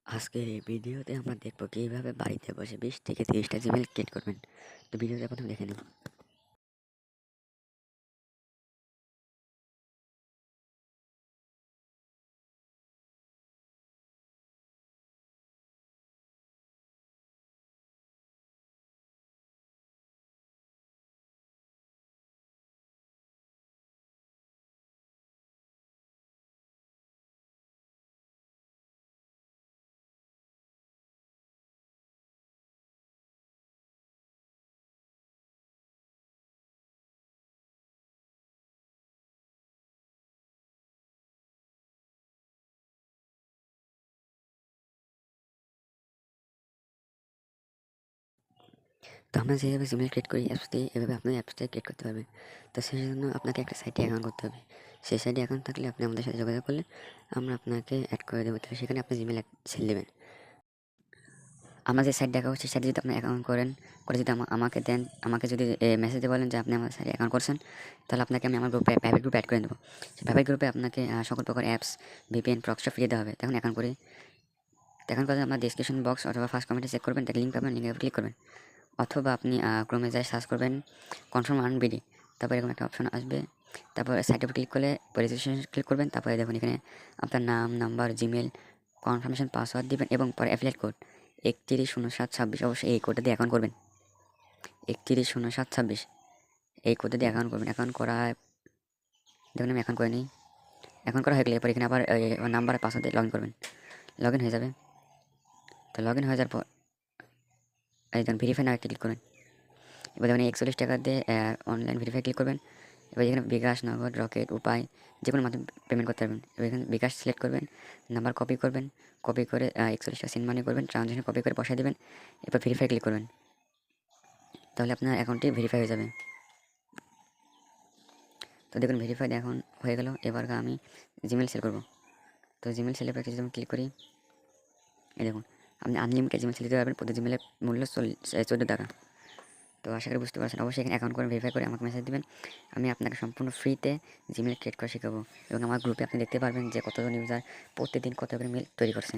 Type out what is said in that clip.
আজকের এই ভিডিওতে আমরা দেখব কিভাবে বাড়িতে বসে 20 থেকে 30টা জিমেইল ক্রিয়েট করবেন। তো ভিডিওটা প্রথমে দেখে নিন। তো আমরা যেভাবে জিমেইল ক্রিয়েট করি অ্যাপস দিয়ে, এভাবে আপনি অ্যাপসটা ক্রিয়েট করতে পারবেন। তো সেই জন্য আপনাকে একটা সাইটে অ্যাকাউন্ট করতে হবে। সেই সাইটে অ্যাকাউন্ট থাকলে আপনি আমাদের সাথে যোগাযোগ করলে আমরা আপনাকে অ্যাড করে দেবো। তাহলে সেখানে আপনি জিমেইল ছেড়ে দেবেন। আমরা যে সাইট দেখাবো সেই সাইটে যদি আপনি অ্যাকাউন্ট করে যদি আমাকে দেন, আমাকে যদি মেসেজে বলেন যে আপনি আমার সাইটে অ্যাকাউন্ট করছেন, তাহলে আপনাকে আমি আমার প্রাইভেট গ্রুপে অ্যাড করে দেবো। সেই প্রাইভেট গ্রুপে আপনাকে সকল প্রকার অ্যাপস, ভিপিএন, প্রক্সটা ফ্রি দেওয়া হবে। তখন অ্যাকাউন্ট করে আপনার ডেসক্রিপশন বক্স অথবা ফার্স্ট কমেন্টে চেক করবেন, তাকে লিঙ্ক পাবেন, লিঙ্কের উপর ক্লিক করবেন। অথবা আপনি ক্রোমে যায় সার্চ করবেন কনফার্ম আর্ন বিডি, তারপর এরকম একটা অপশন আসবে। তারপর সাইটের উপর ক্লিক করলে রেজিস্ট্রেশন ক্লিক করবেন। তারপরে দেখুন এখানে আপনার নাম, নাম্বার, জিমেল, কনফার্মেশন পাসওয়ার্ড দিবেন এবং পরে অ্যাফিলিয়েট কোড 310726। অবশ্যই এই কোডটা দিয়ে অ্যাকাউন্ট করবেন। 310726 এই কোডটা দিয়ে অ্যাকাউন্ট করবেন। অ্যাকাউন্ট করা দেখুন আমি অ্যাকাউন্ট করে নিই। অ্যাকাউন্ট করা হয়ে গেলে এরপর এখানে আবার নাম্বার পাসওয়ার্ড দিয়ে লগ ইন করবেন। লগ ইন হয়ে যাবে। তো লগ ইন হয়ে যাওয়ার পর এই দেখুন ভেরিফাই না ক্লিক করবেন। এবার দেখুন 41 টাকা দিয়ে অনলাইন ভেরিফাই ক্লিক করবেন। এবার এখানে বিকাশ, নগদ, রকেট, উপায় যে কোনো মাধ্যমে পেমেন্ট করতে পারবেন। এবার এখানে বিকাশ সিলেক্ট করবেন, নাম্বার কপি করবেন, কপি করে 41 টাকা সেন্ড মানি করবেন, ট্রানজ্যাকশন কপি করে বসায় দেবেন। এরপর ভেরিফাই ক্লিক করবেন। তাহলে আপনার অ্যাকাউন্টটি ভেরিফাই হয়ে যাবে। তো দেখুন ভেরিফাইড এখন হয়ে গেল। এবার আমি জিমেল সেল করব। তো জিমেল সেলের পর কিছু ক্লিক করি। এই দেখুন আপনি আনলিমিটেড জিমেল সেল দিতে পারবেন। প্রতি জিমেলের মূল্য 14 টাকা। তো আশা করি বুঝতে পারছেন। অবশ্যই এখানে অ্যাকাউন্ট করে ভেরিফাই করে আমাকে মেসেজ দিবেন। আমি আপনাকে সম্পূর্ণ ফ্রিতে জিমেল ক্রিয়েট করা শেখাবো এবং আমার গ্রুপে আপনি দেখতে পারবেন যে কতজন ইউজার প্রতিদিন কত করে মেল তৈরি করছে।